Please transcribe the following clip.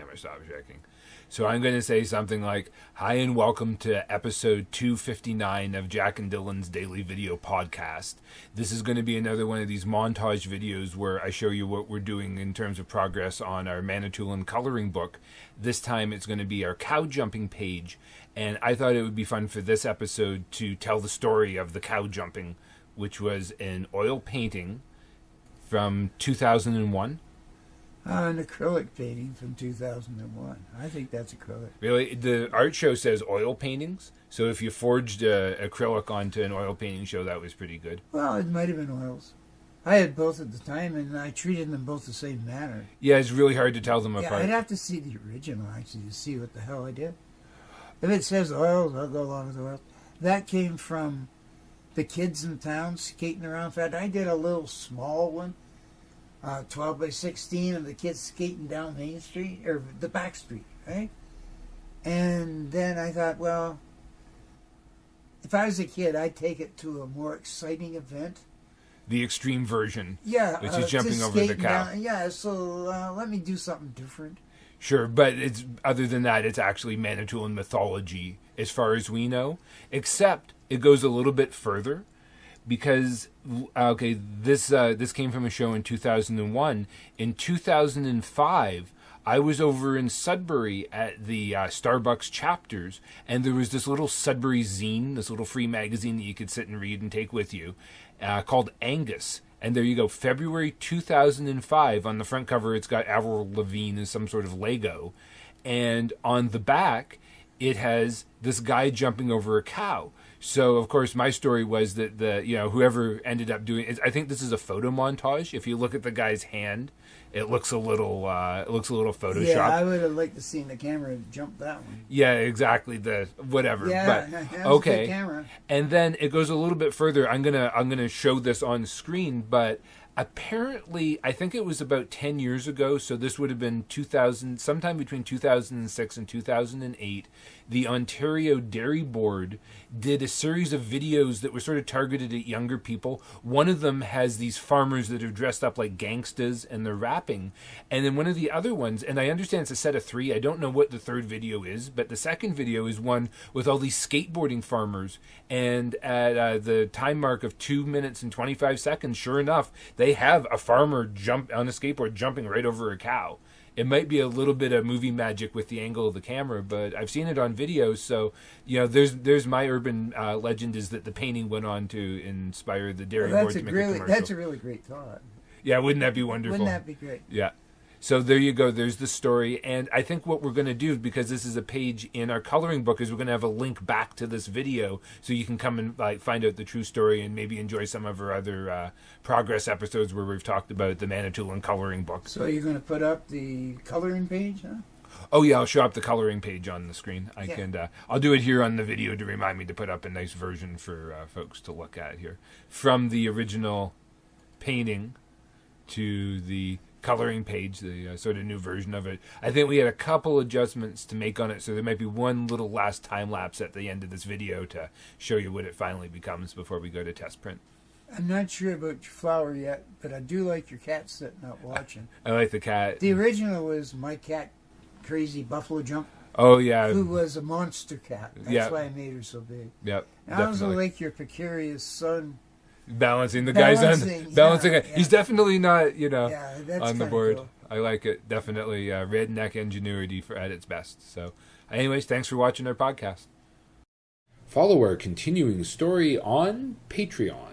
camera stopped shaking. So I'm going to say something like, hi and welcome to episode 259 of Jack and Dylan's Daily Video Podcast. This is going to be another one of these montage videos where I show you what we're doing in terms of progress on our Manitoulin coloring book. This time it's going to be our cow jumping page. And I thought it would be fun for this episode to tell the story of the cow jumping, which was an oil painting from 2001. An acrylic painting from 2001. I think that's acrylic. Really? The art show says oil paintings. So if you forged acrylic onto an oil painting show, that was pretty good. Well, it might have been oils. I had both at the time, and I treated them both the same manner. Yeah, it's really hard to tell them apart. I'd have to see the original, actually, to see what the hell I did. If it says oils, I'll go along with oils. That came from the kids in town skating around. In fact, I did a little small one. 12 by 16 of the kids skating down Main Street, or the back street, right? And then I thought, well, if I was a kid, I'd take it to a more exciting event. The extreme version. Yeah. Which is jumping over the cow. Down. Yeah, so let me do something different. Sure, but it's other than that, it's actually Manitoulin mythology, as far as we know, except it goes a little bit further. Because, okay, this came from a show in 2001. In 2005, I was over in Sudbury at the Starbucks chapters, and there was this little Sudbury zine, this little free magazine that you could sit and read and take with you, called Angus. And there you go, February 2005. On the front cover, it's got Avril Lavigne as some sort of Lego. And on the back, it has this guy jumping over a cow. So, of course, my story was that whoever ended up doing it, I think this is a photo montage. If you look at the guy's hand, it looks a little photoshopped. Yeah, I would have liked to see the camera jump that one. Yeah, exactly. The whatever. Yeah, but okay. A good camera. And then it goes a little bit further. I'm gonna show this on screen, but apparently, I think it was about 10 years ago, so this would have been 2000, sometime between 2006 and 2008, the Ontario Dairy Board did a series of videos that were sort of targeted at younger people. One of them has these farmers that are dressed up like gangstas and they're rapping. And then one of the other ones, and I understand it's a set of 3, I don't know what the third video is, but the second video is one with all these skateboarding farmers. And at the time mark of 2 minutes and 25 seconds, sure enough, they have a farmer jump on a skateboard jumping right over a cow. It might be a little bit of movie magic with the angle of the camera, but I've seen it on video. So, there's my urban legend is that the painting went on to inspire the dairy board to make a commercial. That's a really great thought. Yeah, wouldn't that be wonderful? Wouldn't that be great? Yeah. So there you go. There's the story. And I think what we're going to do, because this is a page in our coloring book, is we're going to have a link back to this video so you can come and find out the true story and maybe enjoy some of our other progress episodes where we've talked about the Manitoulin coloring book. So you're going to put up the coloring page, huh? Oh, yeah, I'll show up the coloring page on the screen. I'll do it here on the video to remind me to put up a nice version for folks to look at here. From the original painting to the coloring page, the sort of new version of it. I think we had a couple adjustments to make on it, so there might be one little last time lapse at the end of this video to show you what it finally becomes before we go to test print. I'm not sure about your flower yet, but I do like your cat sitting up watching. I like the cat. The original was my cat, Crazy Buffalo Jump. Oh, yeah. Who was a monster cat. That's why I made her so big. Yep. And I also like your precarious son. Balancing the guys on balancing it. Yeah. He's definitely not, on the board. Cool. I like it. Definitely redneck ingenuity at its best. So, anyways, thanks for watching our podcast. Follow our continuing story on Patreon.